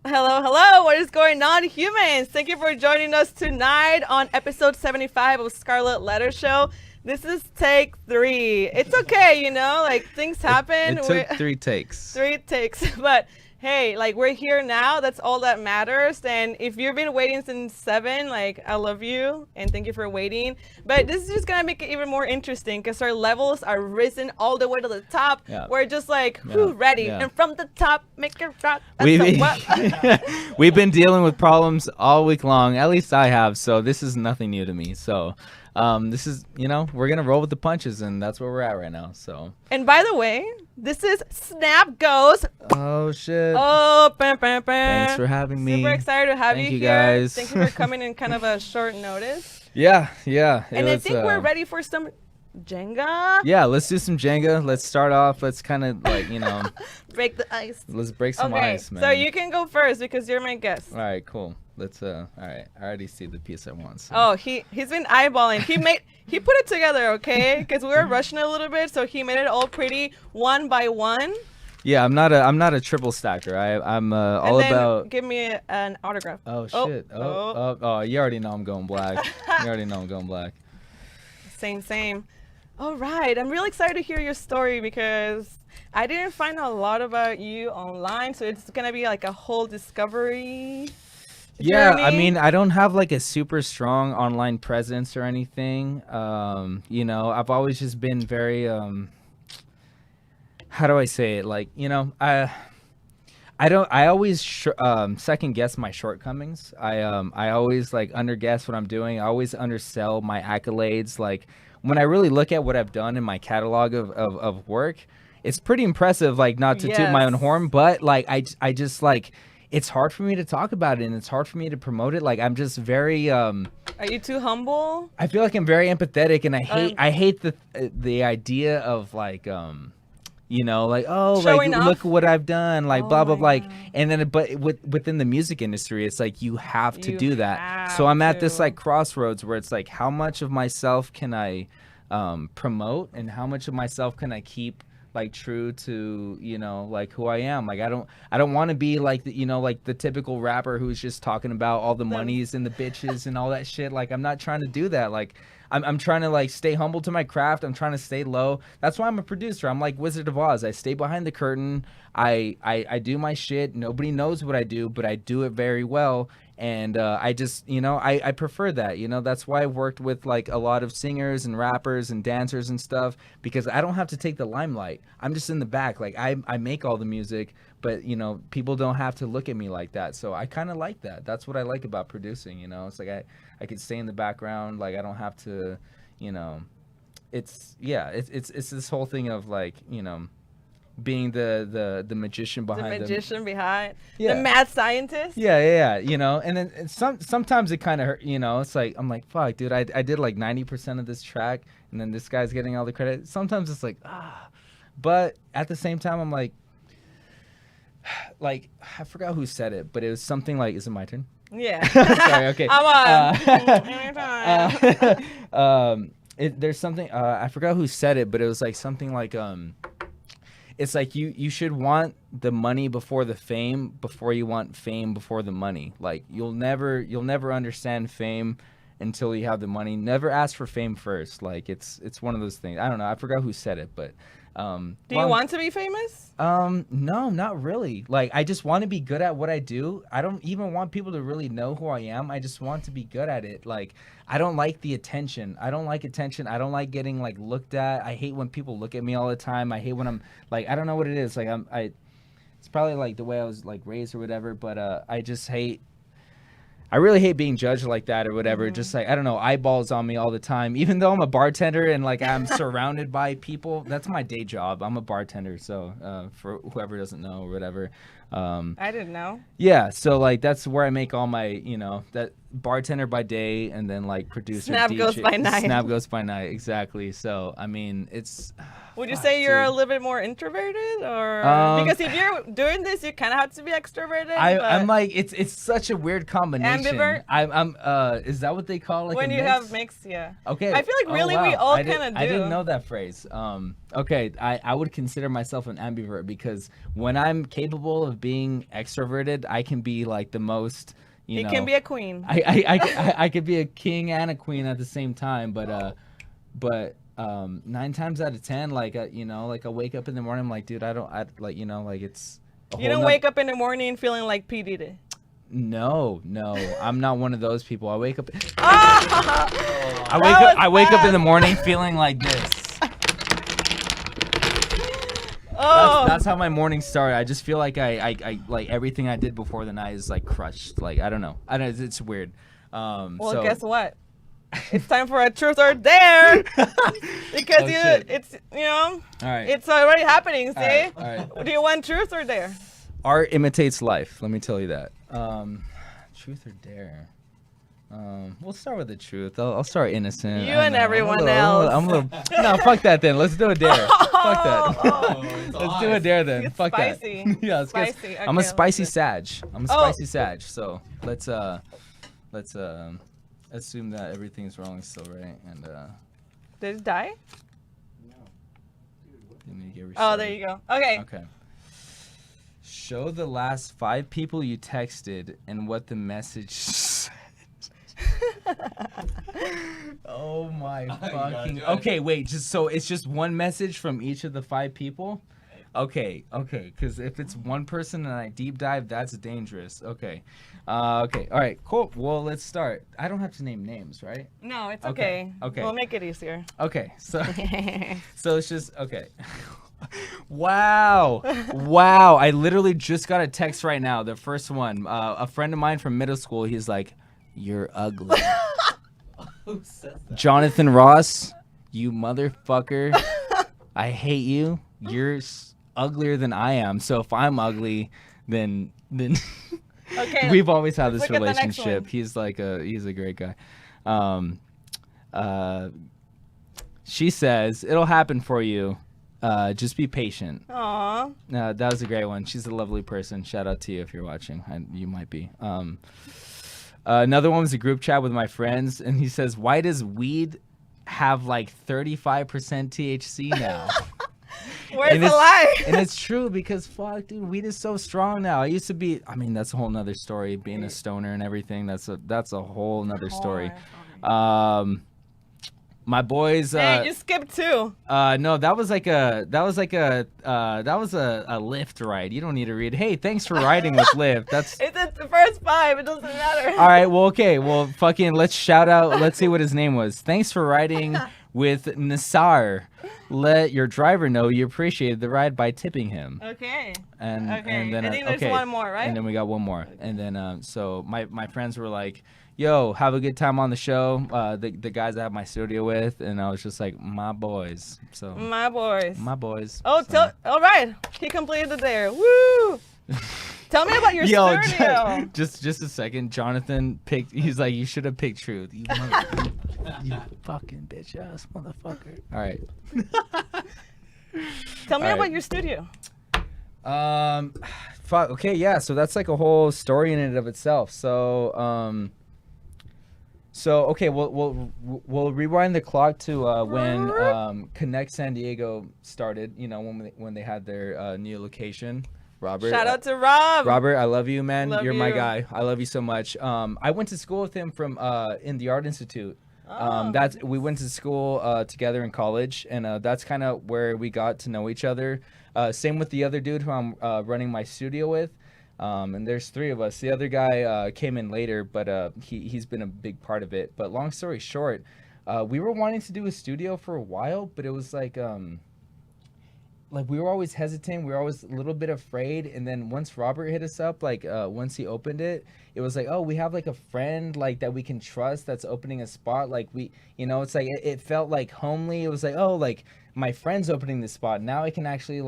Hello, hello. What is going on, humans? Thank you for joining us tonight on episode 75 of Scarlett Letter Show. This is take 3. It's okay, like things happen. It took 3 takes. 3 takes, but hey, we're here now. That's all that matters. And if you've been waiting since 7, I love you and thank you for waiting. But this is just gonna make it even more interesting because our levels are risen all the way to the top. Yeah. We're just ready. Yeah. And from the top, make it rock. We've been dealing with problems all week long. At least I have. So this is nothing new to me. So this is, we're gonna roll with the punches, and that's where we're at right now. So. And by the way, this is SNAPGHOST. Oh shit. Oh, bam, bam, bam. Thanks for having me. Super excited to have Thank you you here. guys. Thank you for coming in kind of a short notice. Yeah. And I think we're ready for some Jenga. Yeah, let's do some Jenga. Let's start off. Let's kind of break the ice. Let's break some ice, man. So you can go first because you're my guest. All right, cool. Let's all right. I already see the piece I want. So. Oh, he's been eyeballing. He put it together, okay? Because we were rushing a little bit, so he made it all pretty one by one. Yeah, I'm not a triple stacker. I'm all about. Give me an autograph. Oh shit. Oh, you already know I'm going black. Same. All right, I'm really excited to hear your story because I didn't find a lot about you online, so it's gonna be like a whole discovery journey. I mean, I don't have a super strong online presence or anything. I've always just been very how do I say it? I always second guess my shortcomings. I always underguess what I'm doing. I always undersell my accolades. When I really look at what I've done in my catalog of work, it's pretty impressive. Not to toot my own horn, but I just it's hard for me to talk about it, and it's hard for me to promote it. I'm just very Are you too humble? I feel like I'm very empathetic, and I hate the idea of look what I've done, blah blah blah, and then but within the music industry, it's you have to do that. So I'm at this crossroads where it's how much of myself can I promote, and how much of myself can I keep true to who I am. I don't want to be the typical rapper who's just talking about all the monies and the bitches and all that shit. I'm not trying to do that. I'm trying to stay humble to my craft. I'm trying to stay low. That's why I'm a producer. I'm like Wizard of Oz. I stay behind the curtain. I do my shit. Nobody knows what I do, but I do it very well. And I just, I prefer that. That's why I've worked with a lot of singers and rappers and dancers and stuff, because I don't have to take the limelight. I'm just in the back. I make all the music, but people don't have to look at me like that. So I kind of like that. That's what I like about producing. It's I could stay in the background. I don't have to, it's this whole thing of being the magician behind the mad scientist. Yeah. And then sometimes it kind of hurt. It's I'm like, fuck, dude, I did 90% of this track, and then this guy's getting all the credit. Sometimes it's but at the same time, I'm like I forgot who said it, but it was something is it my turn? Yeah. Sorry. Okay. I'm there's something I forgot who said it, but it was something it's you should want the money before the fame before you want fame before the money. You'll never understand fame until you have the money. Never ask for fame first. It's one of those things. I don't know. I forgot who said it, but do you want to be famous? No, not really. I just want to be good at what I do. I don't even want people to really know who I am. I just want to be good at it. I don't like the attention. I don't like attention. I don't like getting looked at. I hate when people look at me all the time. I hate when I'm I don't know what it is. It's probably the way I was raised or whatever, but I really hate being judged like that or whatever. Just I don't know, eyeballs on me all the time. Even though I'm a bartender and I'm surrounded by people, that's my day job. I'm a bartender, so for whoever doesn't know or whatever. I didn't know. Yeah, so that's where I make all my, that bartender by day and then producer. SNAPGHOST by night. SNAPGHOST by night, exactly. So I mean, it's. Would you say you're a little bit more introverted, or because if you're doing this, you kind of have to be extroverted? I'm it's such a weird combination. Ambivert. I'm is that what they call when you have mixed? Yeah. Okay. I feel really we all kind of do. I didn't know that phrase. Okay, I would consider myself an ambivert because when I'm capable of of being extroverted, I can be like the most, you know. You can be a queen. I could be a king and a queen at the same time, but 9 times out of 10, like you know, like I wake up in the morning, I'm like, dude, I like, you know, like it's. You don't wake up in the morning feeling like P. Diddy. No, I'm not one of those people. I wake up. Oh, I wake up in the morning feeling like this. Oh. That's how my morning started. I just feel like I like everything I did before the night is like crushed. Like I don't know. It's weird. Well, so, guess what? It's time for a truth or dare. Because it's you know. All right. It's already happening. See? All right. Do you want truth or dare? Art imitates life. Let me tell you that. Truth or dare? We'll start with the truth. I'll start innocent. You and everyone else. No, fuck that then. Let's do a dare. Fuck that. Let's do a dare then. It's fuck spicy. that. Yeah, it's Spicy. good. Okay, I'm a spicy let's Sag. I'm a spicy Sag. So let's assume that everything's rolling still, right? And Did it die? no. Let me get Oh, restarted. there you go. Okay. Okay. Show the last 5 people you texted and what the message said. Oh my fucking. Okay, wait. It's just one message from each of the 5 people. Okay. Because if it's one person and I deep dive, that's dangerous. Okay. Okay. All right. Cool. Well, let's start. I don't have to name names, right? No, it's Okay, okay. okay. We'll make it easier. Okay. So it's just okay. Wow. I literally just got a text right now. The first one. A friend of mine from middle school. He's like, "You're ugly." Who says that? Jonathan Ross, you motherfucker. I hate you. You're uglier than I am. So if I'm ugly, then Okay. we've always had this look at the next relationship. one. He's a great guy. She says, "It'll happen for you. Just be patient." Aw. That was a great one. She's a lovely person. Shout out to you if you're watching. You might be. Another one was a group chat with my friends, and he says, "Why does weed have like 35% THC now?" Where's the lie? And it's true because fuck, dude, weed is so strong now. I used to be. I mean, that's a whole nother story. Being a stoner and everything. That's a whole nother story. My boys. Hey, you skipped 2. No, that was a Lyft ride. You don't need to read. Hey, thanks for riding with Lyft. That's. It's the first 5. It doesn't matter. All right. Well, okay. Well, fucking let's shout out. Let's see what his name was. Thanks for riding with Nassar. Let your driver know you appreciated the ride by tipping him. Okay. And then I think there's one more, right? And then we got one more. And then so my friends were like, "Yo, have a good time on the show." The guys I have my studio with, and I was just like, "My boys." So My boys. my boys. Oh, so. all right. He completed it there. Woo! Tell me about your studio. Just a second. Jonathan picked. He's like, "You should have picked truth. You fucking bitch ass motherfucker." All right. Tell me All about right. your studio. Fuck. Okay, yeah. So that's like a whole story in and of itself. So okay, we'll rewind the clock to when Connect San Diego started. You know, when they had their new location. Robert. Shout out to Rob. Robert, I love you, man. Love You're my you. guy. I love you so much. I went to school with him from in the Art Institute. Oh. We went to school together in college, and that's kind of where we got to know each other. Same with the other dude who I'm running my studio with. And there's 3 of us. The other guy came in later, but he's been a big part of it. But long story short, we were wanting to do a studio for a while, but it was like we were always hesitant. We were always a little bit afraid. And then once Robert hit us up, once he opened it, it was like, oh, we have like a friend like that we can trust that's opening a spot. Like it's like it felt like homely. It was like, oh, like my friend's opening this spot. Now I can actually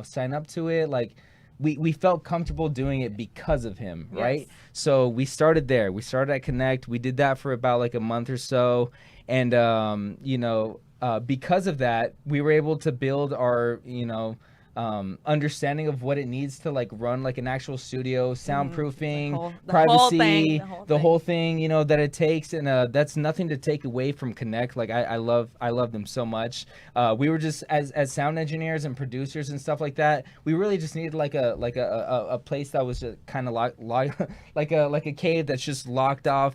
sign up to it. Like we felt comfortable doing it because of him, right? Yes. So we started there. We started at Connect. We did that for about like a month or so. And, because of that, we were able to build our, understanding of what it needs to like run like an actual studio, soundproofing, the privacy, the whole thing, you know, that it takes. And that's nothing to take away from Connect. Like I love them so much. We were just as sound engineers and producers and stuff like that, we really just needed like a place that was just kind of like a cave that's just locked off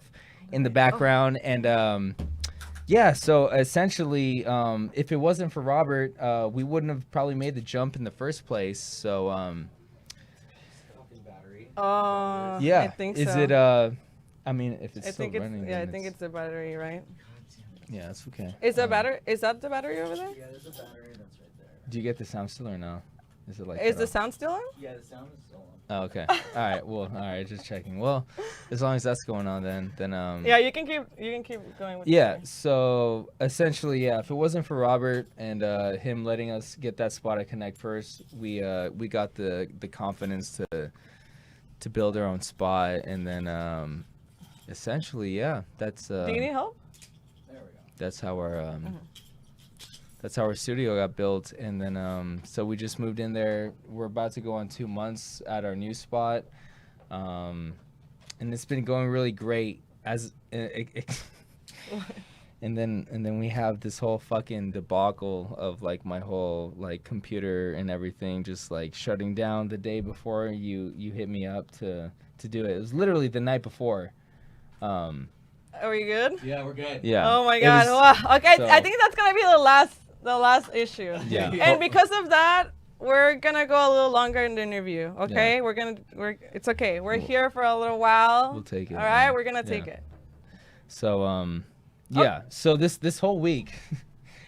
in the background. And yeah, so essentially, if it wasn't for Robert, we wouldn't have probably made the jump in the first place. So, yeah, I think so. Is it? I mean, if it's I still think running, it's, yeah, I think it's the battery, right? Yeah, that's okay. Is the battery? Is that the battery over there? Yeah, there's a battery that's right there. Do you get the sound still or no? Is it like? Is the sound still on? Yeah, the sound is still on. Oh, okay. All right. Well, all right. Just checking. Well, as long as that's going on, then Yeah, you can keep going with. Yeah. So essentially, yeah. If it wasn't for Robert and him letting us get that spot at Connect first, we got the confidence to build our own spot, and then essentially, yeah. That's. Do you need help? There we go. That's how our that's how our studio got built. And then so we just moved in there. We're about to go on 2 months at our new spot, and it's been going really great. And then we have this whole fucking debacle of like my whole like computer and everything just like shutting down the day before you hit me up to do it. It was literally the night before. Are we good? Yeah, we're good. Yeah. Oh my God! Wow. Okay, so- I think that's gonna be the last issue. Yeah. And because of that, we're gonna go a little longer in the interview. Okay? Yeah. It's okay. We're here for a little while. We'll take it. All right, yeah. we're gonna take Yeah. it. So yeah. So this whole week,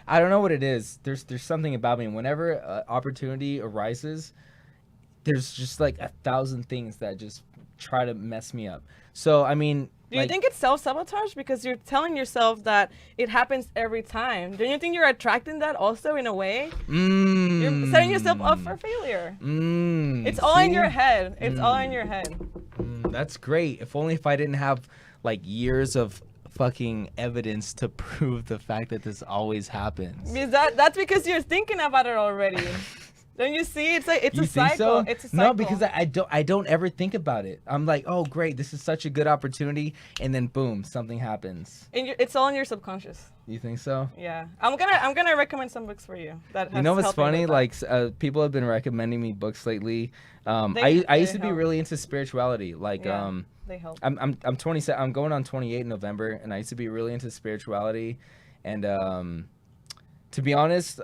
I don't know what it is. There's something about me. Whenever opportunity arises, there's just like 1,000 things that just try to mess me up. So I mean. Do you think it's self-sabotage because you're telling yourself that it happens every time? Don't you think you're attracting that also in a way? You're setting yourself up for failure. It's all in your head. It's all in your head. That's great. If only if I didn't have like years of fucking evidence to prove the fact that this always happens. That's because you're thinking about it already. Don't you see? It's like it's You a think cycle. so? It's a cycle. No, because I don't ever think about it. I'm like, oh great, this is such a good opportunity, and then boom, something happens. And it's all in your subconscious. You think so? Yeah, I'm gonna recommend some books for you. That You know what's helped me funny? with that. Like people have been recommending me books lately. I used to be help. really into spirituality. Like Yeah, they help. I'm 27. I'm going on 28 in November, and I used to be really into spirituality, and to be honest,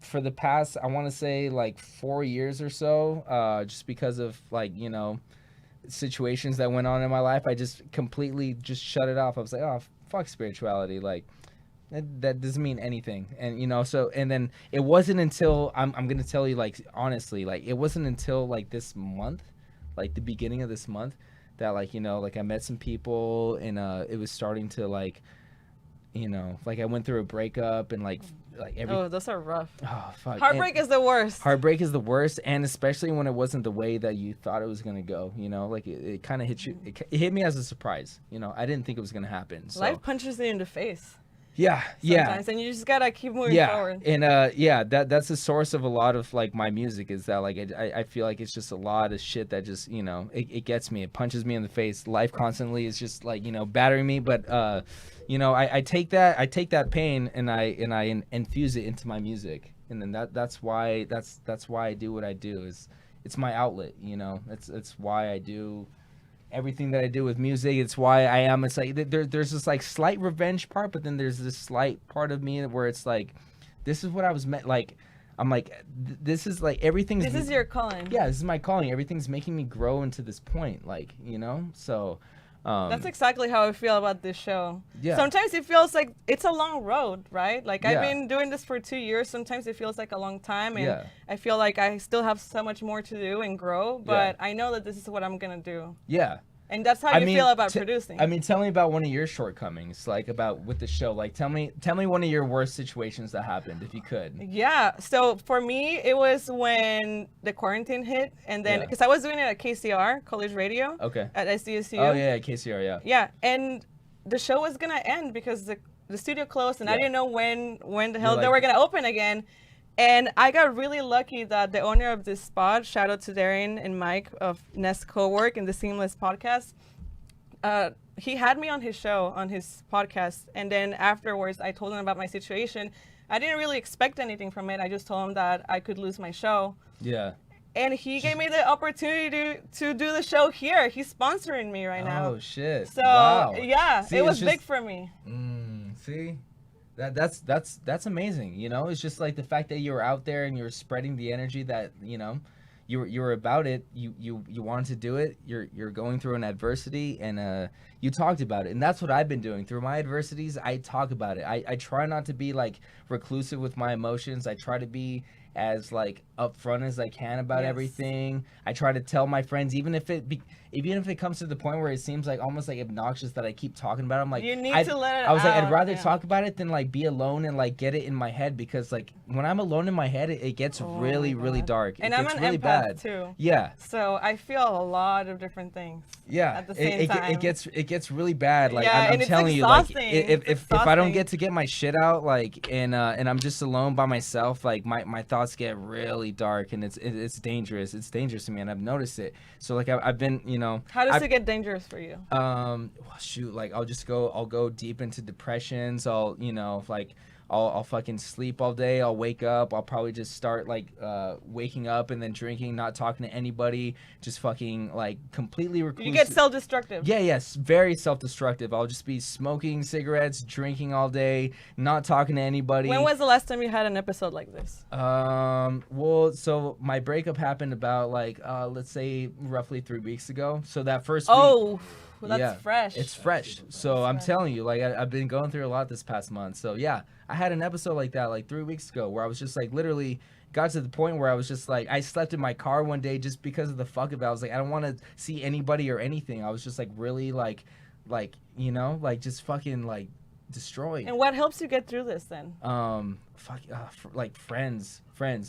for the past, I want to say like 4 years or so, just because of like, you know, situations that went on in my life, I just completely just shut it off. I was like, oh, fuck spirituality. Like that doesn't mean anything. And, you know, so, and then it wasn't until I'm going to tell you, like, honestly, like it wasn't until like this month, like the beginning of this month that like, you know, like I met some people and it was starting to like, you know, like I went through a breakup and like every. Oh, those are rough. Oh fuck. Heartbreak is the worst. Heartbreak is the worst, and especially when it wasn't the way that you thought it was gonna go. You know, like it kind of hit you. It hit me as a surprise. You know, I didn't think it was gonna happen. So. Life punches you in the face. Yeah. Sometimes, and you just gotta keep moving forward. And that's the source of a lot of like my music is that like I feel like it's just a lot of shit that just, you know, it gets me, it punches me in the face. Life constantly is just like, you know, battering me, but you know, I take that pain and I infuse it into my music, and then that's why I do what I do. It's my outlet, you know. It's why I do everything that I do with music. It's why I am. It's like there's this like slight revenge part, but then there's this slight part of me where it's like, this is what I was meant. Like, I'm like, this is like everything's. This is your calling. Yeah, this is my calling. Everything's making me grow into this point. Like, you know, so. That's exactly how I feel about this show. Yeah. Sometimes it feels like it's a long road, right? Like Yeah. I've been doing this for 2 years. Sometimes it feels like a long time, and Yeah. I feel like I still have so much more to do and grow. But I know that this is what I'm gonna do. Yeah. And that's how you feel about producing. I mean, tell me about one of your shortcomings, like about with the show. Like, tell me one of your worst situations that happened, if you could. Yeah. So for me, it was when the quarantine hit, and then Yeah. because I was doing it at KCR, College Radio. Okay. At SDSU. Oh yeah, KCR, yeah. Yeah, and the show was gonna end because the studio closed, and I Yeah. didn't know when the hell You're they like- were gonna open again. And I got really lucky that the owner of this spot, shout out to Darren and Mike of Nest Co-work and the Seamless podcast, he had me on his show, on his podcast. And then afterwards, I told him about my situation. I didn't really expect anything from it. I just told him that I could lose my show. Yeah. And he gave me the opportunity to do the show here. He's sponsoring me right now. Oh, shit. So, wow. yeah, See, it was just big for me. See? That's amazing, you know? It's just like the fact that you were out there and you were spreading the energy that, you know, you were about it. You wanted to do it. You're going through an adversity and you talked about it. And that's what I've been doing. Through my adversities, I talk about it. I try not to be like reclusive with my emotions. I try to be as like upfront as I can about everything. I try to tell my friends, even if it comes to the point where it seems like almost like obnoxious that I keep talking about it. I'm like, you need to let it out. I was like, I'd rather talk about it than like be alone and like get it in my head, because like when I'm alone in my head, it gets really dark. And it I'm gets an really empath bad too. Yeah. So I feel a lot of different things. Yeah. At the same time. It gets really bad. Like Yeah, I'm and telling it's you, like exhausting. if I don't get to get my shit out, like and I'm just alone by myself, like my thoughts get really dark, and it's dangerous. It's dangerous to me, and I've noticed it. So like I've been, you know. How does it get dangerous for you? Well, shoot, like I'll go deep into depressions. I'll fucking sleep all day. I'll wake up. I'll probably just start like waking up and then drinking, not talking to anybody, just fucking like completely reclusive. You get self-destructive. Yeah, yes, very self-destructive. I'll just be smoking cigarettes, drinking all day, not talking to anybody. When was the last time you had an episode like this? Well, so my breakup happened about like let's say roughly 3 weeks ago. So that first week. Well, that's fresh. It's fresh. So I'm telling you, like I've been going through a lot this past month. So yeah, I had an episode like that like 3 weeks ago where I was just like literally got to the point where I was just like, I slept in my car one day just because of the fuck of it. I was like, I don't want to see anybody or anything. I was just like really like you know, like just fucking like destroyed. And what helps you get through this then? Like friends.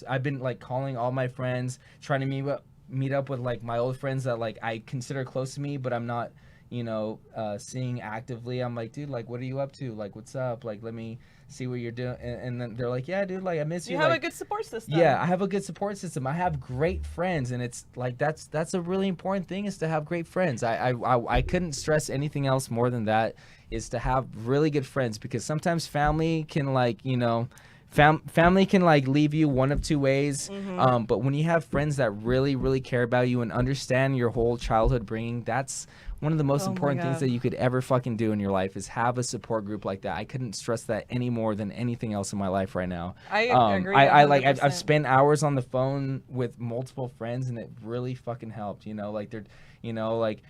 I've been like calling all my friends, trying to meet up with like my old friends that like I consider close to me, but I'm not, you know, seeing actively. I'm like, dude, like, what are you up to? Like, what's up? Like, let me see what you're doing. And then they're like, yeah, dude, like, I miss you. You have like, a good support system. Yeah, I have a good support system. I have great friends, and it's like that's a really important thing, is to have great friends. I couldn't stress anything else more than that, is to have really good friends, because sometimes family can like, you know, family can like leave you one of two ways. But when you have friends that really care about you and understand your whole childhood bringing, that's one of the most important things that you could ever fucking do in your life, is have a support group like that. I couldn't stress that any more than anything else in my life right now. I agree. I've spent hours on the phone with multiple friends, and it really fucking helped. You know, like they're, you know, like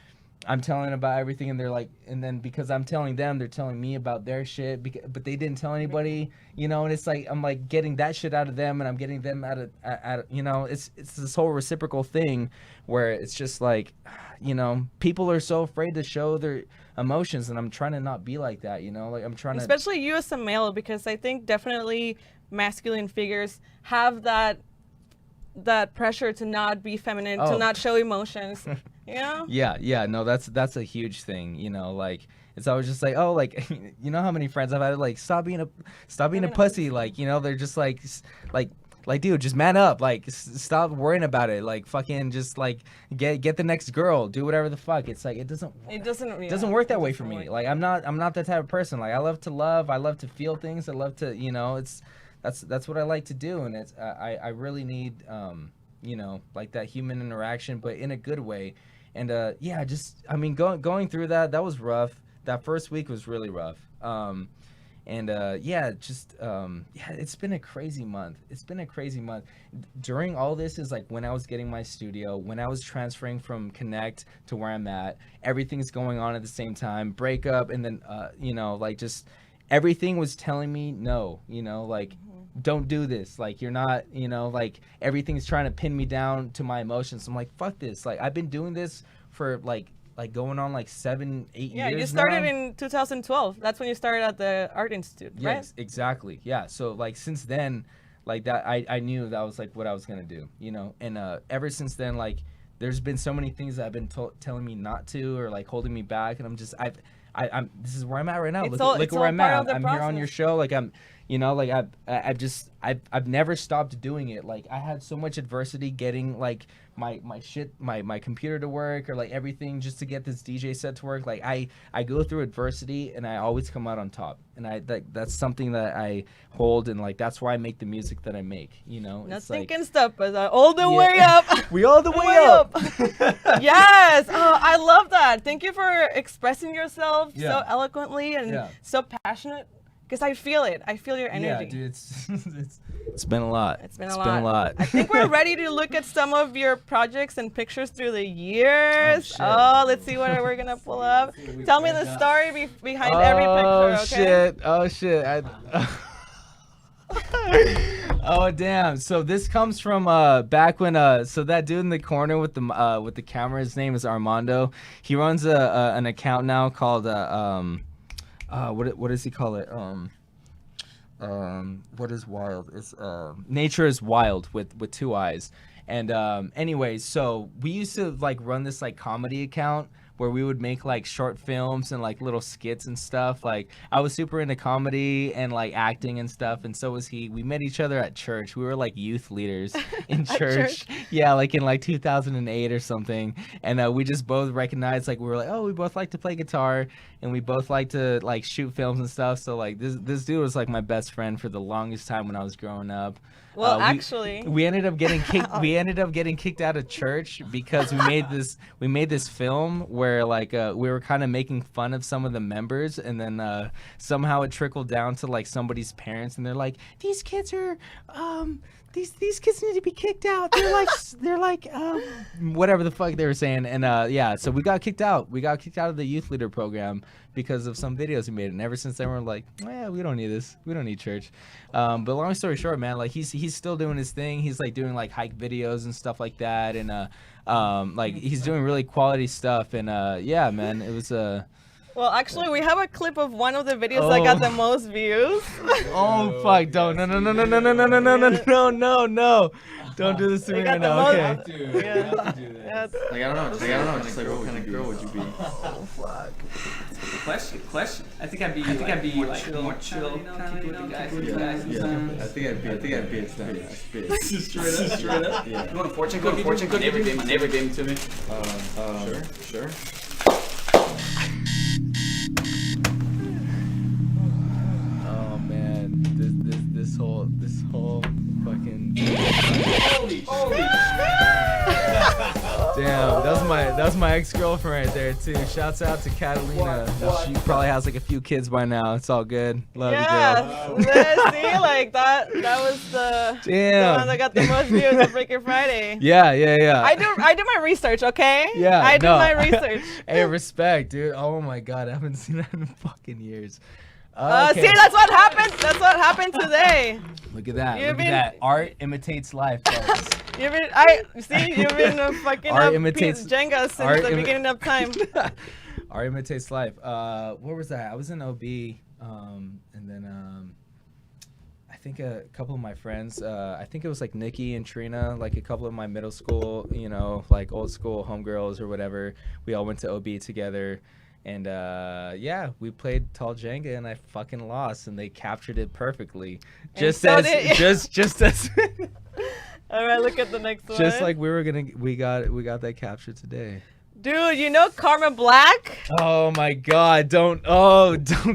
I'm telling about everything, and they're like, and then because I'm telling them, they're telling me about their shit, but they didn't tell anybody, you know, and it's like, I'm like getting that shit out of them, and I'm getting them out of, you know, it's this whole reciprocal thing where it's just like, you know, people are so afraid to show their emotions, and I'm trying to not be like that, you know, like I'm trying to. Especially you as a male, because I think definitely masculine figures have that pressure to not be feminine, to not show emotions. You know? Yeah, no, that's a huge thing, you know, like it's always just like, oh, like, you know how many friends I've had like, stop being a pussy, like, you know, they're just like dude, just man up, like stop worrying about it, like fucking just like get the next girl, do whatever the fuck. It's like it doesn't work that way for me. Like I'm not that type of person. Like I love to love, I love to feel things, I love to, you know, that's what I like to do, and it's I really need you know, like that human interaction, but in a good way. And yeah, just I mean going through that was rough. That first week was really rough. Yeah, just yeah, it's been a crazy month. During all this is like when I was getting my studio, when I was transferring from Connect to where I'm at, everything's going on at the same time. Breakup, and then you know, like just everything was telling me no, you know, like don't do this, like you're not, you know, like everything's trying to pin me down to my emotions. I'm like, fuck this, like I've been doing this for like going on like 7-8 years. Yeah, you started in 2012. That's when you started at the Art Institute, right? Yes, exactly. Yeah, so like since then, like that I knew that was like what I was gonna do, you know. And ever since then, like there's been so many things that have been telling me not to, or like holding me back, and I'm this is where I'm at right now. It's Look, all- look it's where all I'm part at. of the I'm here on your process. show. Like I'm, like I've never stopped doing it. Like I had so much adversity getting like my computer to work or like everything just to get this DJ set to work. Like I go through adversity and I always come out on top. And that's something that I hold, and like that's why I make the music that I make. Nothing like, can stop us. All the Yeah. way up. we all the way up. Yes. Oh, I love that. Thank you for expressing yourself so Yeah. eloquently and Yeah. so passionate. Because I feel it. I feel your energy. Yeah, dude, it's been a lot. It's been a lot. I think we're ready to look at some of your projects and pictures through the years. shit. Oh, let's see what we're gonna pull up. Tell me the story behind every picture, okay? Oh shit! Oh damn! So this comes from back when so that dude in the corner with the camera, his name is Armando. He runs an account now called what does he call it? What is wild? It's Nature is Wild with 2 eyes. And anyways, so we used to like run this like comedy account where we would make like short films and like little skits and stuff. Like I was super into comedy and like acting and stuff, and so was he. We met each other at church. We were like youth leaders in church. Yeah, like in like 2008 or something. And we just both recognized, like, we were like, oh, we both like to play guitar and we both like to like shoot films and stuff. So like this dude was like my best friend for the longest time when I was growing up. Well, actually, we ended up getting kicked. We ended up getting kicked out of church because we made this film where like we were kind of making fun of some of the members, and then somehow it trickled down to like somebody's parents, and they're like, these kids are these kids need to be kicked out. They're like whatever the fuck they were saying. And yeah, so we got kicked out. We got kicked out of the youth leader program because of some videos we made. And ever since then, we're like, yeah, we don't need this. We don't need church. But long story short, man, like he's still doing his thing. He's like doing like hike videos and stuff like that. And like he's doing really quality stuff. And yeah, man, it was well, actually, we have a clip of one of the videos that got the most views. Oh fuck! Don't no. Don't do this to me right now. Okay. Yeah. Like I don't know. Just like what kind of girl would you be? Oh fuck. Question. I think I'd be more chill, kind of, with the guys. I think I'd be a bitch. Straight up. Yeah. You want a fortune cookie? My neighbor gave it to me. Sure. Oh man, this whole fucking. Damn, that was my ex-girlfriend right there too. Shouts out to Catalina. She probably has like a few kids by now. It's all good. Love you, girl. Yeah, see, like that was the one that got the most views on Freaky Friday. Yeah. I do my research, okay? Yeah, I do my research. Hey, respect, dude. Oh my god, I haven't seen that in fucking years. See, that's what happened. That's what happened today. Look at that. You've Look been- at that. Art imitates life, folks. You've been fucking Art up imitates- Jenga since art the imi- beginning of time. Art imitates life. Where was that? I was in OB, and then I think a couple of my friends. I think it was like Nikki and Trina, like a couple of my middle school, like old school homegirls or whatever. We all went to OB together. And yeah, we played Tall Jenga and I fucking lost, and they captured it perfectly. Just so just as All right, look at the next one. just like we got that captured today. Dude, you know Karma Black? Oh my god, don't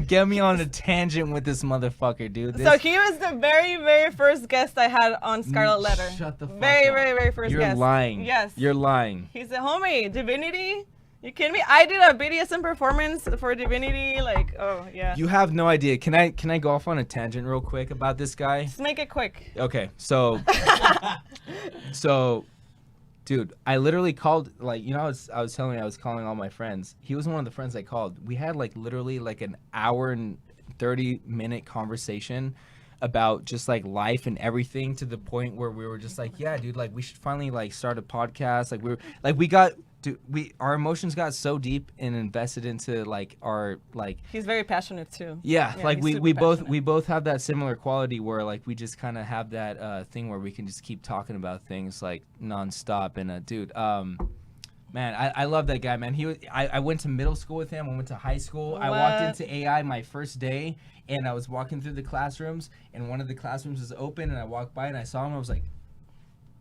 get me on a tangent with this motherfucker, dude. So he was the very, very first guest I had on Scarlett Letter. Shut the fuck very, up. very, very first You're guest. lying. Yes. You're lying. He's a homie. Divinity? You kidding me? I did a BDSM performance for Divinity. Like, oh yeah. You have no idea. Can I go off on a tangent real quick about this guy? Just make it quick. Okay, so dude, I literally called, like, I was telling you I was calling all my friends. He was one of the friends I called. We had like literally like an hour and 30-minute conversation about just like life and everything, to the point where we were just like, yeah, dude, like we should finally like start a podcast. Our emotions got so deep and invested into like our like. He's very passionate too. Yeah, like he's we super both have that similar quality where like we just kind of have that thing where we can just keep talking about things like nonstop. And dude, Man, I love that guy, man. I went to middle school with him. I went to high school. What? I walked into AI my first day, and I was walking through the classrooms, and one of the classrooms was open, and I walked by, and I saw him. I was like,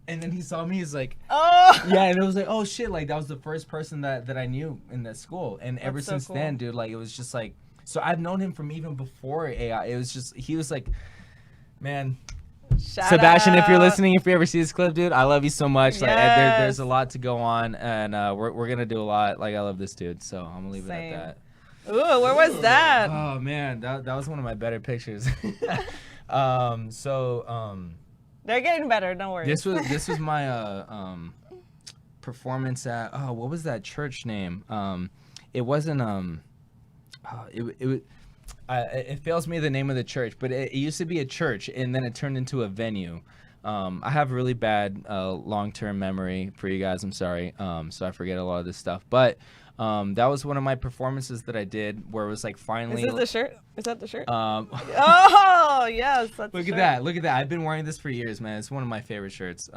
and then he saw me. He's like, oh. yeah, and it was like, oh shit, like that was the first person that I knew in that school, and ever so since cool. then, dude, like it was just like, so I've known him from even before AI. It was just he was like, man. Shout Sebastian, if you're out. listening, if you ever see this clip, dude, I love you so much. Like, Yes. there's a lot to go on, and we're gonna do a lot. Like, I love this dude, so I'm gonna leave Same. it at that. Ooh, where was that? Oh man, that was one of my better pictures. They're getting better. Don't worry. This was my performance at what was that church name? It wasn't it fails me the name of the church, but it used to be a church, and then it turned into a venue. I have really bad long-term memory for you guys. I'm sorry. So I forget a lot of this stuff. But that was one of my performances that I did where it was like finally. Is this the shirt? Is that the shirt? Oh, yes. That's look the at shirt. that. Look at that. I've been wearing this for years, man. It's one of my favorite shirts.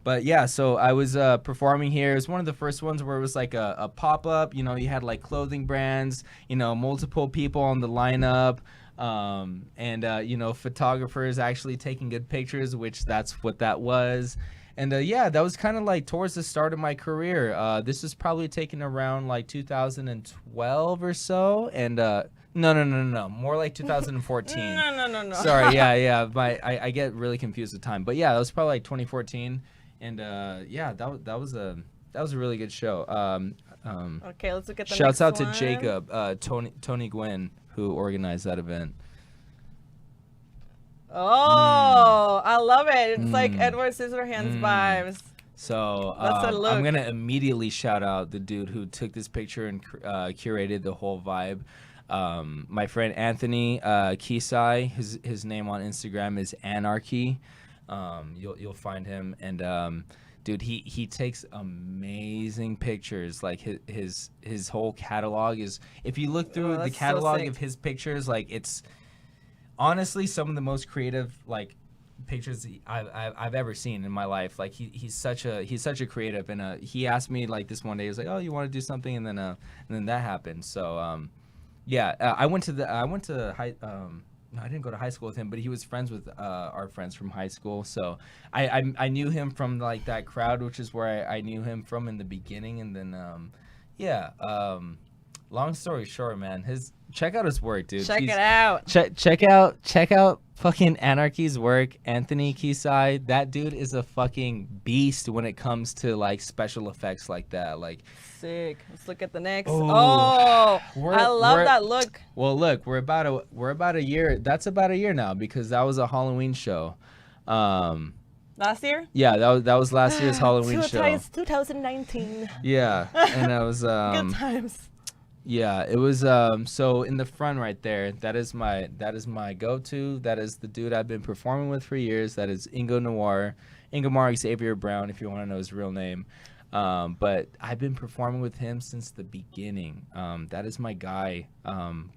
But yeah, so I was performing here. It was one of the first ones where it was like a pop-up. You know, you had like clothing brands, you know, multiple people on the lineup, and you know, photographers actually taking good pictures, which that's what that was. And yeah, that was kind of like towards the start of my career. This was probably taken around like 2012 or so, and no, more like 2014. No. Sorry, yeah. I get really confused with time, but yeah, that was probably like 2014. And yeah, that was a really good show. Okay, let's look at the Shouts next out to one. Jacob, Tony Gwynn, who organized that event. Oh, I love it. It's like Edward Scissorhands vibes. So That's a look. I'm gonna immediately shout out the dude who took this picture and curated the whole vibe. My friend Anthony Kisai, his name on Instagram is Anarchy. You'll find him, and dude, he takes amazing pictures. Like his whole catalog is, if you look through the that's so catalog sick. of his pictures, like it's honestly some of the most creative like pictures I've ever seen in my life. Like he's such a creative, and he asked me like this one day, he was like, oh, you want to do something, and then that happened. So yeah, I went to high. No, I didn't go to high school with him, but he was friends with our friends from high school. So I knew him from like that crowd, which is where I knew him from in the beginning. And then, yeah, long story short, man, check out his work, dude. Check it out. Check out fucking Anarchy's work. Anthony Kisai, that dude is a fucking beast when it comes to like special effects like that. Like, Sick. Let's look at the next. Oh, I love we're- that look. well, look, we're about a year. That's about a year now because that was a Halloween show. Last year? Yeah, that was last year's Halloween show. 2019. Yeah, and I was Good times. yeah, it was so in the front right there, that is my go-to. That is the dude I've been performing with for years. That is Ingomar Xavier Brown, if you want to know his real name. But I've been performing with him since the beginning. That is my guy.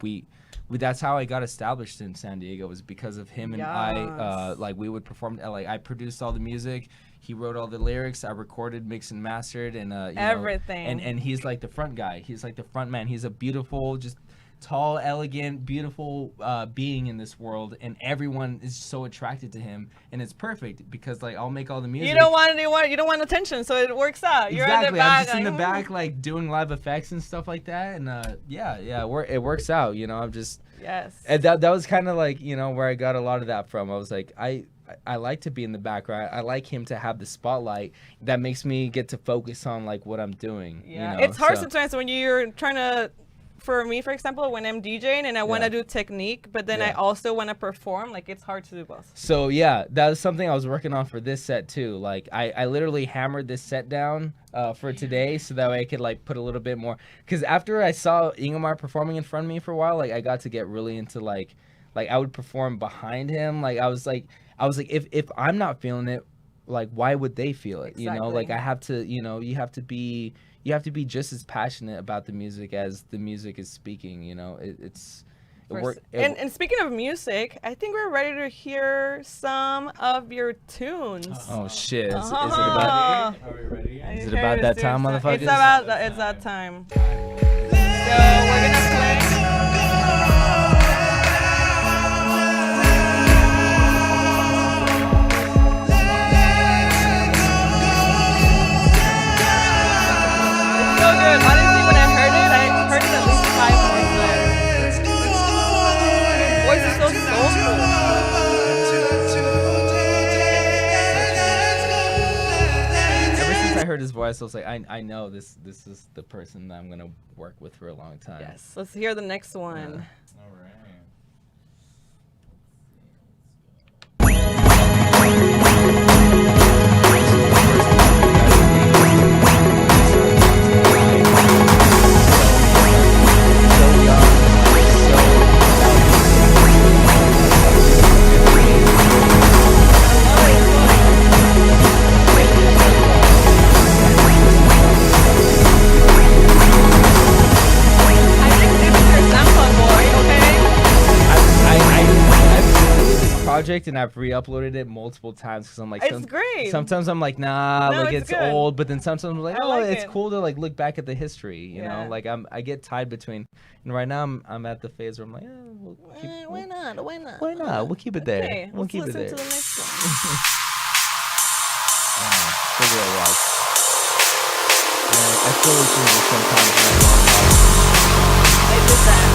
We that's how I got established in San Diego, was because of him. And I Yes. like we would perform, like I produced all the music, he wrote all the lyrics, I recorded, mixed and mastered, and you Everything. know, and he's like the front guy, he's like the front man. He's a beautiful, just tall, elegant, beautiful being in this world, and everyone is so attracted to him, and it's perfect because like I'll make all the music. You don't want attention, so it works out. You're Exactly. in the back. I'm just in the like, back, like doing live effects and stuff like that, and it works out. You know, I'm just. Yes. And that was kind of like, you know, where I got a lot of that from. I was like, I like to be in the background. I like him to have the spotlight. That makes me get to focus on like what I'm doing. Yeah. You know? It's hard So- sometimes when you're trying to. For me, for example, when I'm DJing and I want to Yeah. do technique, but then I Yeah. also want to perform, like it's hard to do both. So yeah, that was something I was working on for this set too. Like I literally hammered this set down for today so that way I could like put a little bit more. Because after I saw Ingomar performing in front of me for a while, like I got to get really into like I would perform behind him. Like I was like if I'm not feeling it, like why would they feel it? You know, Exactly. like I have to, you know, you have to be just as passionate about the music as the music is speaking. You know, And speaking of music, I think we're ready to hear some of your tunes. Oh shit! Is it Uh-huh. about? Are we ready? Is it about that time, motherfuckers? It's that time. So we're gonna play. It's so good. Honestly, when I heard it at least 5 more times. His voice is so soulful. I heard his voice, I was like, I know this is the person that I'm gonna work with for a long time. Yes. Let's hear the next one. All right. Project and I've re-uploaded it multiple times because I'm like, It's great. Sometimes I'm like, nah, No, like it's it's good. old, but then sometimes I'm like, I oh, like it's it. cool to like look back at the history, you Yeah. know. Like I get tied between, and right now I'm at the phase where I'm like, we'll keep, Why not? Why not? why not? We'll keep it there. Okay, We'll let's keep it listen there. to the next one. Cigarette rock. I still listen to this sometimes. I did that.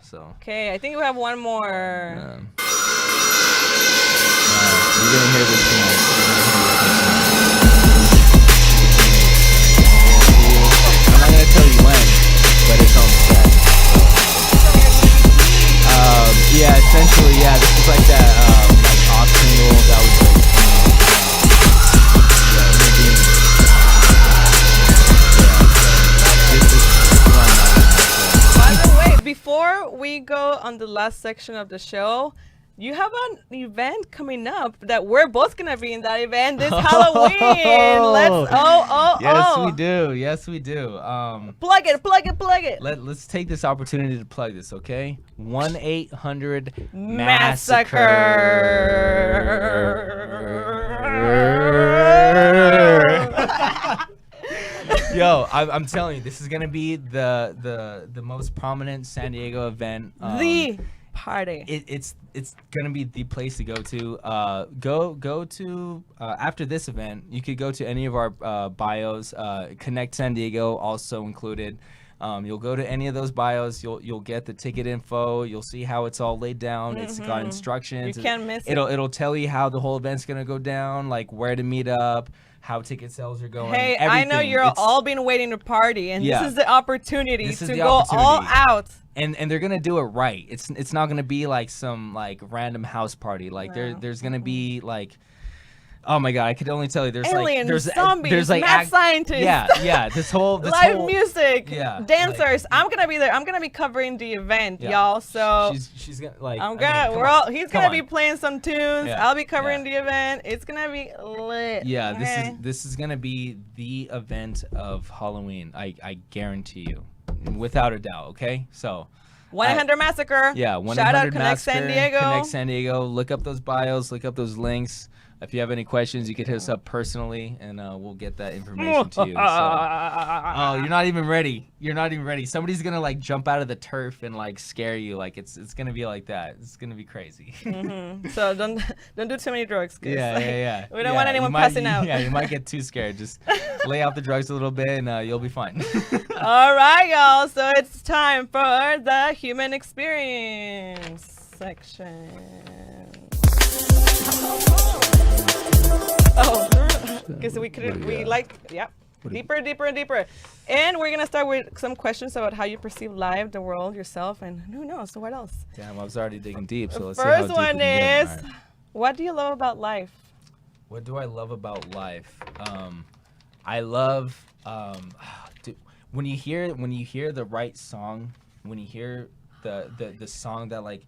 So Okay, I think we have one more. you're gonna hear this tonight. I'm not gonna tell you when, but it's on the set. Yeah, essentially, yeah. This is like that, like off single that was like, By the way, before we go on the last section of the show, you have an event coming up that we're both gonna be in that event this Halloween. Yes, we do. Yes, we do. Plug it. Let's take this opportunity to plug this, okay? 1-800 Massacre. Yo, I'm telling you, this is gonna be the most prominent San Diego event. The party. It's gonna be the place to go to. Go to after this event. You could go to any of our bios. Connect San Diego also included. You'll go to any of those bios. You'll get the ticket info. You'll see how it's all laid down. It's got instructions. You can't miss it. It'll tell you how the whole event's gonna go down, like where to meet up, how ticket sales are going. Hey, I know everything. you're It's- all been waiting to party, and Yeah. this is the opportunity This is to the go all opportunity. out. and they're gonna do it right. It's not gonna be like some like random house party. Like No. there's gonna be like, oh my god, I could only tell you there's Aliens, like zombies, there's like mad scientists. yeah this whole Live music, yeah, dancers. I'm gonna be there. I'm gonna be covering the event, Yeah. y'all. So she's gonna like I'm I gonna. mean, We're come all. on, He's come gonna be on. playing some tunes. Yeah, I'll be covering yeah. the event. It's gonna be lit. Yeah, okay? this is gonna be the event of Halloween. I guarantee you, without a doubt. Okay, so. 100 Massacre. Yeah, 1-800 Shout out Connect Massacre, San Diego. Connect San Diego. Look up those bios. Look up those links. If you have any questions, you can hit us up personally, and we'll get that information to you. So. Oh, you're not even ready. You're not even ready. Somebody's gonna like jump out of the turf and like scare you. Like it's gonna be like that. It's gonna be crazy. So don't do too many drugs. Yeah. We don't want anyone passing out. Yeah, you might get too scared. Just lay off the drugs a little bit, and you'll be fine. All right, y'all. So it's time for the human experience section. Oh, because deeper and deeper. And we're going to start with some questions about how you perceive life, the world, yourself, and who knows, what else? Damn, I was already digging deep, so let's see how deep deep we can get. First one is, what do you love about life? What do I love about life? I love, when you hear the right song, when you hear the song that like,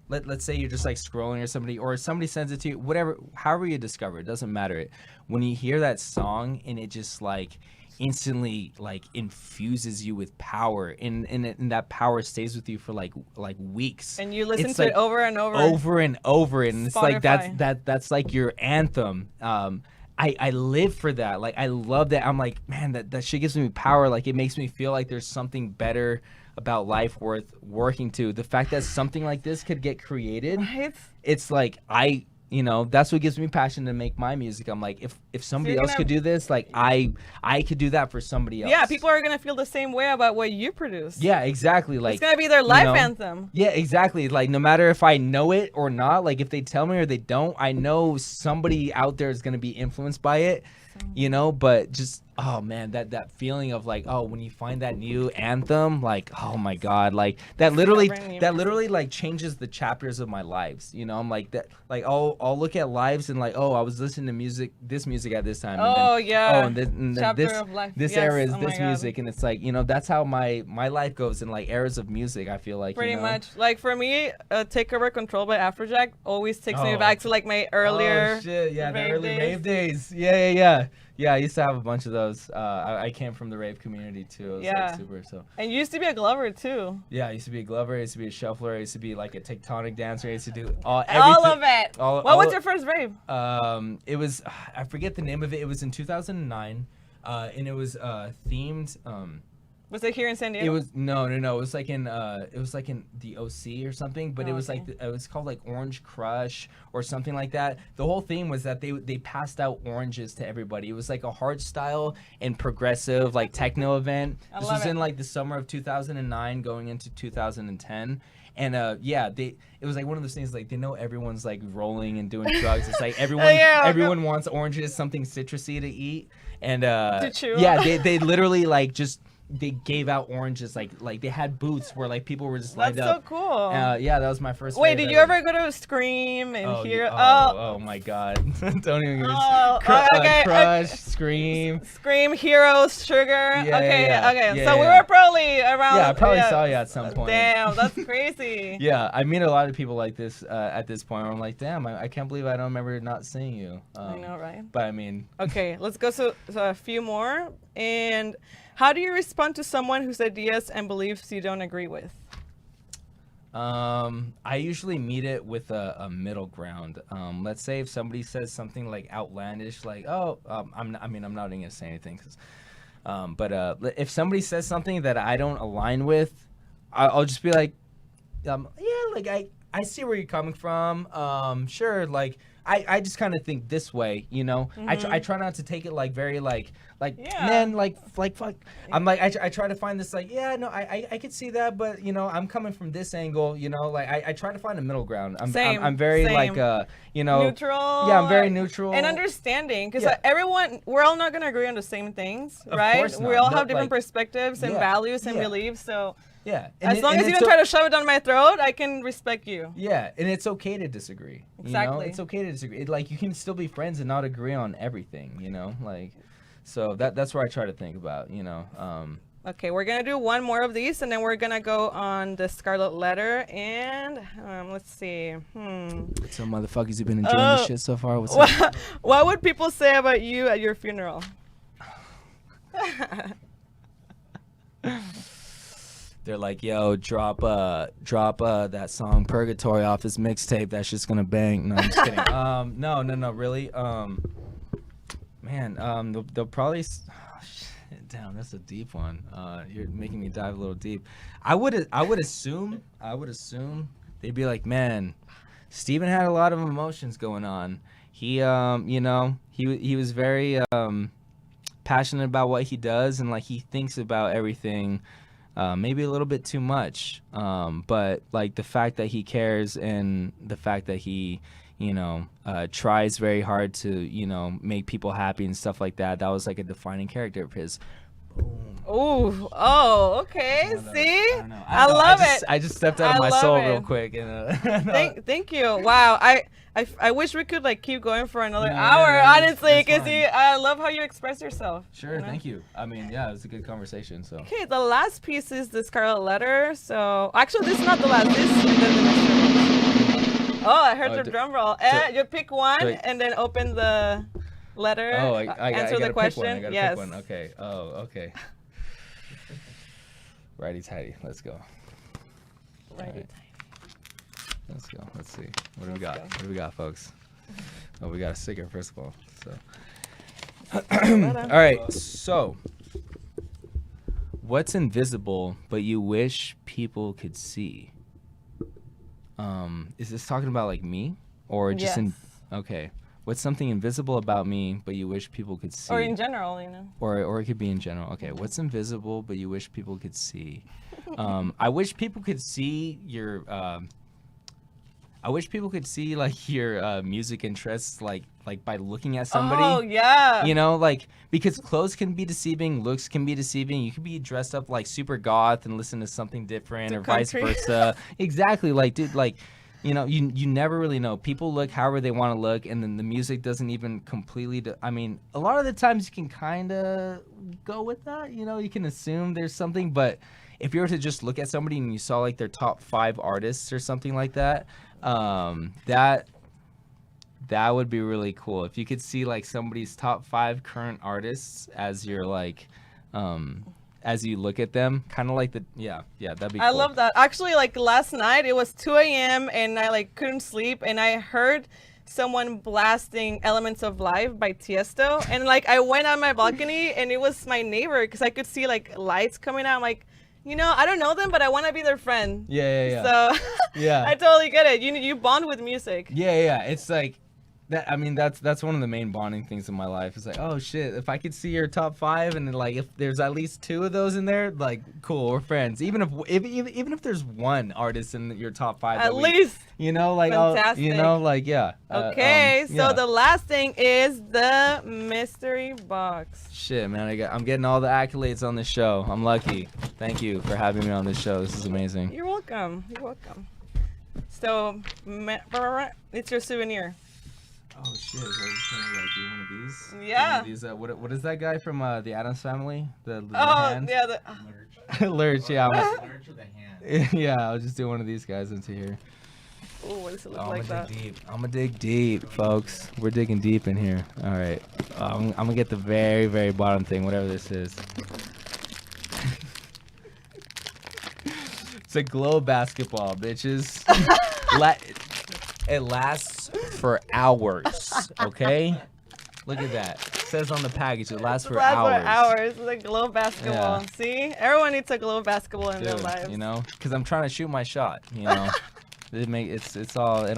let's say you're just like scrolling or somebody sends it to you, whatever, however you discover it, doesn't matter. When you hear that song and it just like instantly like infuses you with power and that power stays with you for like weeks. And you listen to it over and over. Over and over. And Spotify. It's like that's like your anthem. I live for that. Like I love that. I'm like, man, that shit gives me power. Like it makes me feel like there's something better about life worth working to. The fact that something like this could get created, right? It's like that's what gives me passion to make my music. I'm like, if somebody else could do this, like I could do that for somebody else. Yeah, people are gonna feel the same way about what you produce. Yeah, exactly. Like it's gonna be their life anthem. Yeah, exactly. Like no matter if I know it or not, like if they tell me or they don't, I know somebody out there is gonna be influenced by it. But just oh man, that feeling of like, oh, when you find that new anthem, like, oh my god, like that literally like changes the chapters of my lives. I'm like that, like I'll look at lives and like, oh, I was listening to this music at this time. This era is this music, and it's like, that's how my life goes in like eras of music. I feel like pretty much like for me, Take Over Control by Afrojack always takes me back to like my earlier the early rave days. Yeah, I used to have a bunch of those. I came from the rave community too. It was like super, so. And you used to be a glover too. Yeah, I used to be a glover. I used to be a shuffler. I used to be like a tectonic dancer. I used to do all of it. What was your first rave? It was, I forget the name of it. It was in 2009, and it was themed. Was it here in San Diego? It was no. It was like in the OC or something, but it was like it was called like Orange Crush or something like that. The whole theme was that they passed out oranges to everybody. It was like a hard style and progressive like techno event. This was in like the summer of 2009 going into 2010. And it was like one of those things like they know everyone's like rolling and doing drugs. It's like everyone wants oranges, something citrusy to eat. And to chew. Yeah, they literally like just they gave out oranges like they had booths where like people were just lined up. That's so cool. Yeah, that was my first. Wait, did you ever go to Scream and hear? Oh my God! Don't even. Crush, Scream, Heroes, Sugar. Okay. So we were probably around. Yeah, I probably saw you at some point. Damn, that's crazy. Yeah, I meet a lot of people like this at this point where I'm like, damn, I can't believe I don't remember not seeing you. I know, right? But I mean. Okay, let's go to a few more. And how do you respond to someone whose ideas and beliefs you don't agree with? I usually meet it with a middle ground. Let's say if somebody says something like outlandish, like, I'm not even gonna say anything, but if somebody says something that I don't align with, I'll just be like, like I see where you're coming from. Sure, like I just kind of think this way, Mm-hmm. I try not to take it like very man, like fuck. I'm like I try to find this like I could see that, but I'm coming from this angle, like I try to find a middle ground. I'm very like neutral. Yeah, I'm very neutral and understanding because we're all not gonna agree on the same things, right? Of course not. We all have different perspectives and values and beliefs, so. Yeah. As long as you don't try to shove it down my throat, I can respect you. Yeah, and it's okay to disagree. Exactly. It's okay to disagree. Like you can still be friends and not agree on everything, like so that's where I try to think about, Okay, we're going to do one more of these and then we're going to go on the Scarlett letter and let's see. What's up, motherfuckers? You've been enjoying this shit so far? What's up? What would people say about you at your funeral? they're like, yo, drop that song Purgatory off this mixtape. That's just gonna bang. No, I'm just kidding. No, really. They'll probably. Oh, shit, damn, that's a deep one. You're making me dive a little deep. I would assume they'd be like, man, Steven had a lot of emotions going on. He he was very passionate about what he does, and like he thinks about everything maybe a little bit too much, but like the fact that he cares and the fact that he tries very hard to make people happy and stuff like that, that was like a defining character of his. Boom. Oh, okay. See, I love it. I just stepped out of my soul real quick. And, thank you. Wow. I wish we could like keep going for another hour, honestly, because I love how you express yourself. Sure, thank you. I mean, yeah, it was a good conversation. So. Okay, the last piece is the Scarlet Letter. So actually, this is not the last. This is the mystery. Oh, I heard the drum roll. You pick one and then open the letter. Oh, I answer the question. Pick one. Okay. Oh, okay. Righty tighty. Let's go. Righty tighty. Let's go. Let's see. What do we got? What do we got, folks? Oh, we got a sticker first of all. So. All right. So, what's invisible but you wish people could see? Is this talking about like me, or just Okay. What's something invisible about me but you wish people could see? Or in general, Or it could be in general. Okay. What's invisible but you wish people could see? I wish people could see your. I wish people could see like your music interests, like by looking at somebody. Oh yeah. Like because clothes can be deceiving, looks can be deceiving. You could be dressed up like super goth and listen to something different, or vice versa. Exactly. Like, dude, like. You never really know. People look however they want to look, and then the music doesn't even completely. I mean, a lot of the times you can kind of go with that. You can assume there's something, but if you were to just look at somebody and you saw like their top 5 artists or something like that, that would be really cool. If you could see like somebody's top 5 current artists as your like, as you look at them, kind of like that'd be cool. I love that. Actually, like last night, it was 2 a.m. and I like couldn't sleep, and I heard someone blasting Elements of Life by Tiesto, and like I went on my balcony and it was my neighbor because I could see like lights coming out. I'm like, I don't know them, but I want to be their friend. Yeah. So yeah, I totally get it. You bond with music. Yeah. It's like that. I mean, that's one of the main bonding things in my life. It's like, oh shit, if I could see your top 5, and then like if there's at least 2 of those in there, like cool, we're friends. Even if there's one artist in your top 5, at least. Like fantastic. Yeah. Okay, so the last thing is the mystery box. Shit, man, I'm getting all the accolades on this show. I'm lucky. Thank you for having me on this show. This is amazing. You're welcome. So, it's your souvenir. Oh shit! So I just kind of like do one of these. Yeah. These, what is that guy from the Addams Family? The hand? Yeah. Lurch. Yeah. Lurch with a hand. Yeah, I'll just do one of these guys into here. Oh, what does it look like that? I'm gonna dig deep, folks. We're digging deep in here. All right. I'm gonna get the very, very bottom thing, whatever this is. It's a glow basketball, bitches. It lasts for hours, okay? Look at that. It says on the package it lasts for hours. It's like glow basketball. Yeah. See? Everyone needs a glow basketball in their lives. Because I'm trying to shoot my shot, it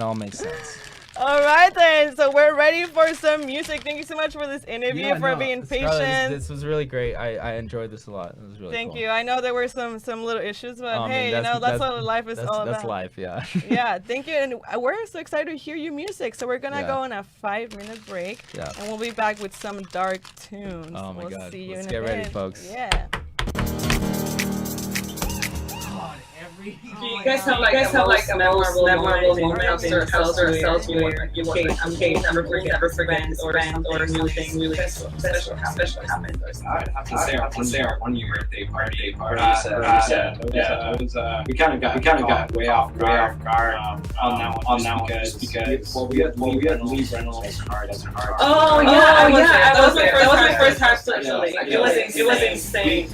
all makes sense. All right then, so we're ready for some music. Thank you so much for this interview, for being patient. Scarlett, this was really great. I enjoyed this a lot. It was really Thank cool. you. I know there were some little issues, but hey, that's what life is all about. That's life, yeah. Yeah, thank you. And we're so excited to hear your music. So we're going to go on a 5-minute break, and we'll be back with some dark tunes. Oh my God. See you Let's in get a ready, bit. folks. Yeah. You guys have like a memorable moment in yourself where you want to never forget or new thing really special happened. I can say our 1 year birthday party. We kind of got way off guard on that because we had to leave Reynolds hard. Oh yeah, that was my first half especially. It was insane.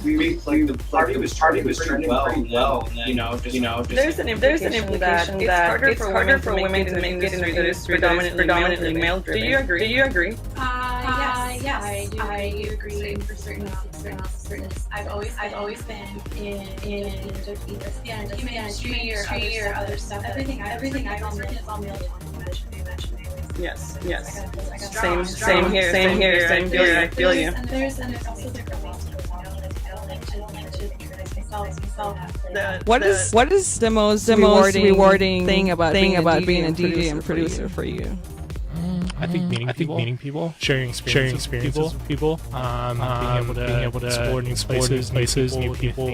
The party was pretty well, just There's an implication that it's harder for women to make this industry that is predominantly male driven. Do you agree? Yes, I do agree for certain aspects. I've always been in the industry or other stuff. Everything I've done is all male dominated. Yes. Same here. I feel you. And there's also different ways to I don't like to myself. What is the most rewarding thing about being a DJ and producer for you? I think meeting people, sharing experiences with people, being able to explore new places, new people,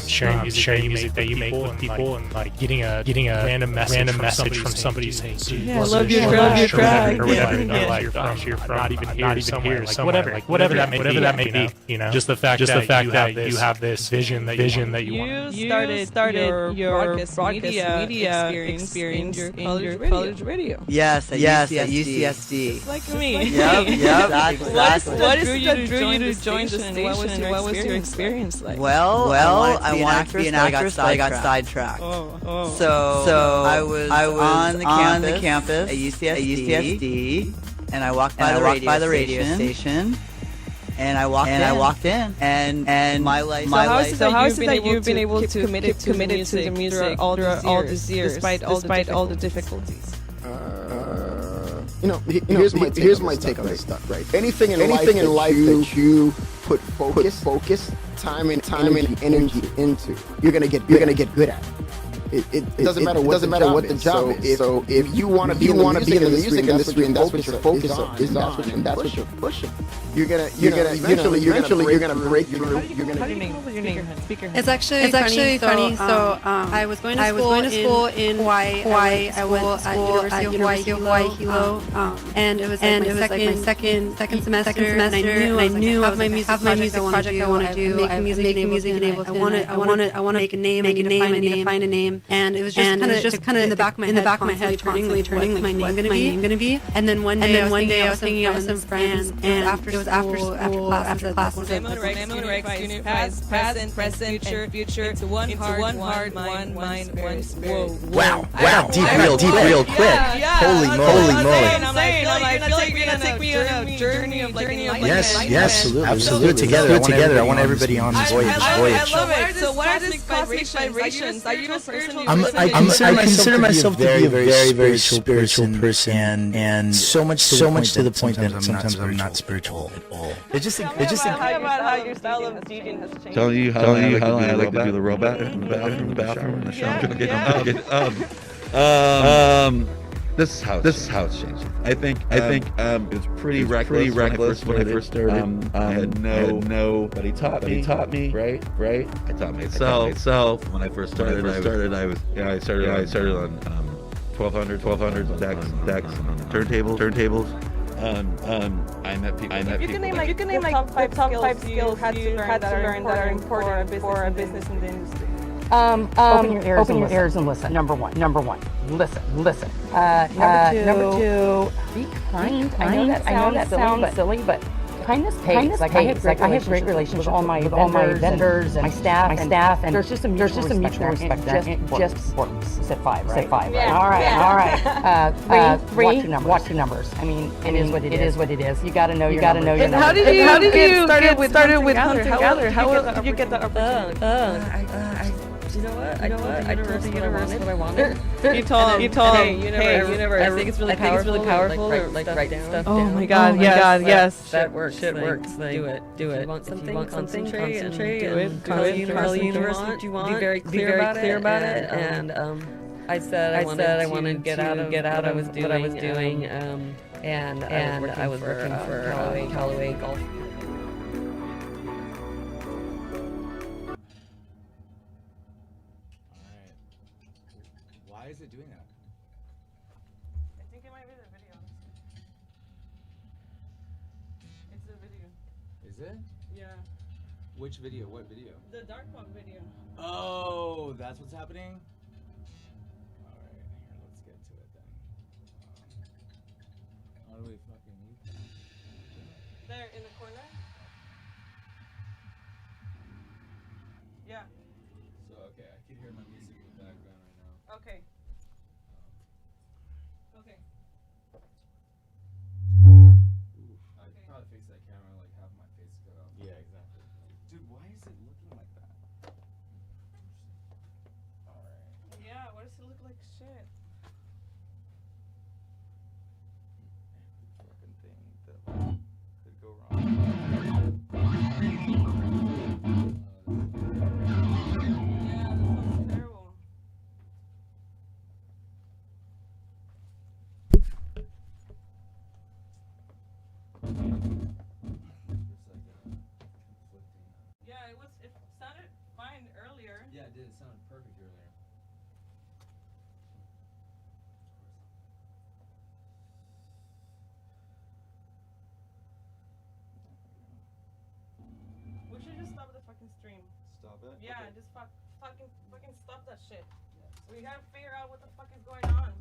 sharing music that you make with people, and like getting a random message from somebody saying, "Yeah, I love your track," or whatever. You're from not even here, somewhere, whatever that may be. You know, just the fact that you have this vision that you want. You started your broadcast media experience in your college radio. Yes, at UCSD. Like me. Yep, exactly. What drew you to join the station? What was your experience like? Well, I wanted to be an actress, but I got sidetracked. So I was on the campus at UCSD, and I walked by the radio station. And I walked in, and my life. So how is it that you've been able to committed to the music all these years, despite all the difficulties? Here's my take on this stuff, right? Anything in life that you put focus, time and energy into, you're gonna get good at. It doesn't matter what the job is. So if you want to be in the music industry and that's what your focus is on, and that's what you're pushing, you're gonna eventually break through. It's actually funny. So I was going to school in Hawaii. I went to school at University of Hawaii Hilo, and it was my second semester. And I knew I have my music project I want to do. I make music enabled. I want to make a name. I need to find a name. And it was just kind of in the back of my head, constantly turning what's my name gonna be. And then one day I was hanging out with some friends, and it was after classes. Present, future, into one heart, one spirit. Wow, deep real quick. Holy moly. I feel like you're gonna take me on a journey of Yes, absolutely. Together. I want everybody on the voyage. I love it. So what are these cosmic vibrations? Are you a spiritual person? I consider myself to be a very spiritual person, and so much to the point that sometimes I'm not spiritual at all. It's just about how your style of DJing has changed. Telling you how I like to do the robot in the bathroom, in the shower. This is how it's changing. I think it was pretty reckless when I first started. I had nobody taught me, right? I taught myself. When I first started, I started on 1200 decks and turntables. I met people. You can name top five skills you had to learn that are important for a business in the industry. Open your ears and listen. Number one. Listen. Number two, be kind. I know that sounds silly, but kindness pays. Like I have great relationships with all my vendors and my staff, and there's just a mutual respect there. Just important. Said five, right? Yeah. All right. Three. Watch your numbers. I mean, it is what it is. You got to know your numbers. How did you get started with Hunter Gatherer? How did you get that opportunity? You know what? I told the universe what I wanted. You told hey, universe. I think it's really powerful. Like write stuff down. Oh my God! Yes. That works. Shit works. Do it. If you want something, concentrate and do it. Call the universe what you want. Be very clear about it. And I said I wanted to get out of what I was doing. And I was working for Callaway Golf. Why is it doing that? I think it might be the video. It's the video. Is it? Yeah. Which video? What video? The dark pop video. Oh, that's what's happening? Alright, here, let's get to it then. How do we fucking mute that? There, in the corner? Yeah. So, okay, I can hear my music in the background right now. Okay. Okay. I could probably fix that camera, like have my face cut off. Yeah, exactly. Dude, why is it looking like that? Alright. Yeah, why does it look like shit? Fucking thing that could go wrong. Yeah, that sounds terrible. Yeah, it sounded fine earlier. Yeah, it did. It sounded perfect earlier. We should just stop the fucking stream. Stop it? Yeah, Okay. just fucking stop that shit. We gotta figure out what the fuck is going on.